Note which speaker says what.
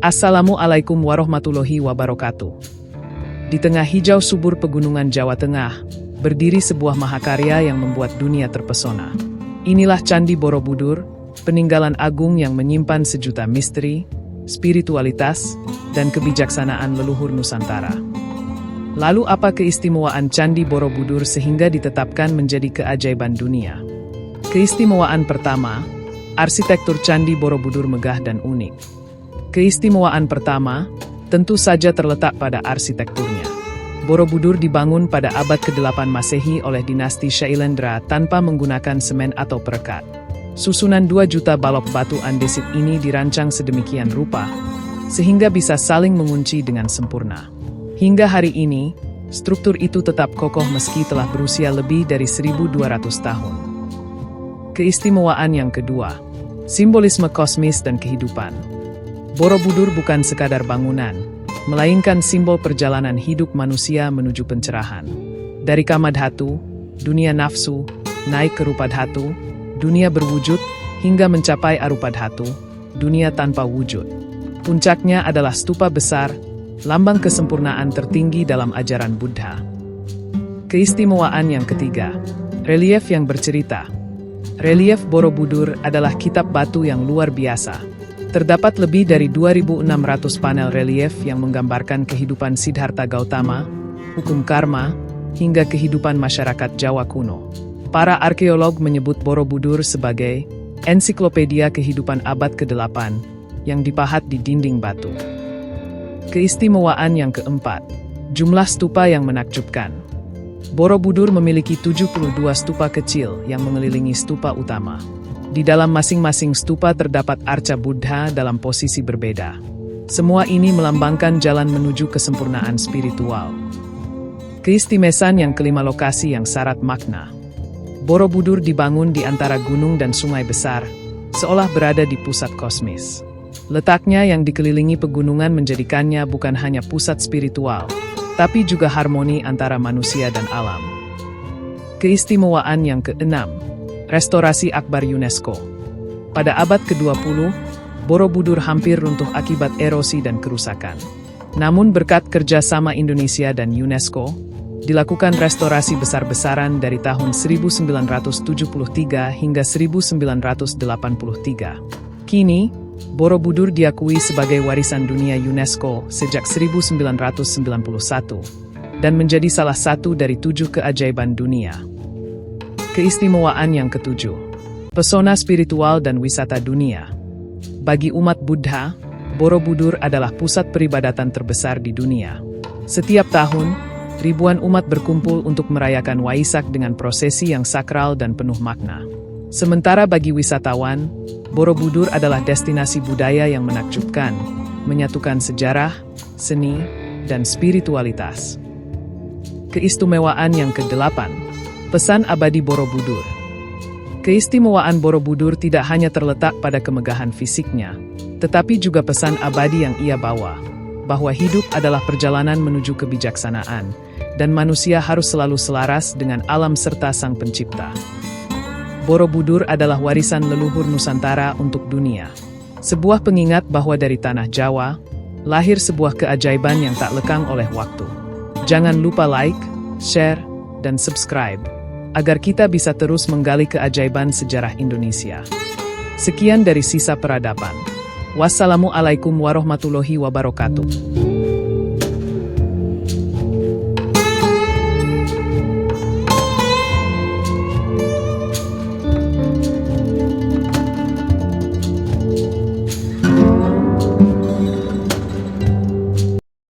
Speaker 1: Assalamualaikum warahmatullahi wabarakatuh. Di tengah hijau subur pegunungan Jawa Tengah, berdiri sebuah mahakarya yang membuat dunia terpesona. Inilah Candi Borobudur, peninggalan agung yang menyimpan sejuta misteri, spiritualitas, dan kebijaksanaan leluhur Nusantara. Lalu apa keistimewaan Candi Borobudur sehingga ditetapkan menjadi keajaiban dunia? Keistimewaan pertama, arsitektur Candi Borobudur megah dan unik. Keistimewaan pertama, tentu saja terletak pada arsitekturnya. Borobudur dibangun pada abad ke-8 Masehi oleh dinasti Syailendra tanpa menggunakan semen atau perekat. Susunan 2 juta balok batu andesit ini dirancang sedemikian rupa, sehingga bisa saling mengunci dengan sempurna. Hingga hari ini, struktur itu tetap kokoh meski telah berusia lebih dari 1.200 tahun. Keistimewaan yang kedua, simbolisme kosmis dan kehidupan. Borobudur bukan sekadar bangunan, melainkan simbol perjalanan hidup manusia menuju pencerahan. Dari Kamadhatu, dunia nafsu, naik ke Rupadhatu, dunia berwujud, hingga mencapai Arupadhatu, dunia tanpa wujud. Puncaknya adalah stupa besar, lambang kesempurnaan tertinggi dalam ajaran Buddha. Keistimewaan yang ketiga, relief yang bercerita. Relief Borobudur adalah kitab batu yang luar biasa. Terdapat lebih dari 2.600 panel relief yang menggambarkan kehidupan Siddhartha Gautama, hukum karma, hingga kehidupan masyarakat Jawa kuno. Para arkeolog menyebut Borobudur sebagai ensiklopedia kehidupan abad ke-8 yang dipahat di dinding batu. Keistimewaan yang keempat, jumlah stupa yang menakjubkan. Borobudur memiliki 72 stupa kecil yang mengelilingi stupa utama. Di dalam masing-masing stupa terdapat arca Buddha dalam posisi berbeda. Semua ini melambangkan jalan menuju kesempurnaan spiritual. Keistimewaan yang kelima, lokasi yang syarat makna. Borobudur dibangun di antara gunung dan sungai besar, seolah berada di pusat kosmis. Letaknya yang dikelilingi pegunungan menjadikannya bukan hanya pusat spiritual, tapi juga harmoni antara manusia dan alam. Keistimewaan yang keenam, restorasi akbar UNESCO. Pada abad ke-20, Borobudur hampir runtuh akibat erosi dan kerusakan. Namun berkat kerjasama Indonesia dan UNESCO, dilakukan restorasi besar-besaran dari tahun 1973 hingga 1983. Kini, Borobudur diakui sebagai warisan dunia UNESCO sejak 1991 dan menjadi salah satu dari 7 keajaiban dunia. Keistimewaan yang ketujuh, pesona spiritual dan wisata dunia. Bagi umat Buddha, Borobudur adalah pusat peribadatan terbesar di dunia. Setiap tahun, ribuan umat berkumpul untuk merayakan Waisak dengan prosesi yang sakral dan penuh makna. Sementara bagi wisatawan, Borobudur adalah destinasi budaya yang menakjubkan, menyatukan sejarah, seni, dan spiritualitas. Keistimewaan yang ke-8, pesan abadi Borobudur. Keistimewaan Borobudur tidak hanya terletak pada kemegahan fisiknya, tetapi juga pesan abadi yang ia bawa, bahwa hidup adalah perjalanan menuju kebijaksanaan, dan manusia harus selalu selaras dengan alam serta Sang Pencipta. Borobudur adalah warisan leluhur Nusantara untuk dunia. Sebuah pengingat bahwa dari tanah Jawa, lahir sebuah keajaiban yang tak lekang oleh waktu. Jangan lupa like, share, dan subscribe, agar kita bisa terus menggali keajaiban sejarah Indonesia. Sekian dari Sisa Peradaban. Wassalamualaikum warahmatullahi wabarakatuh.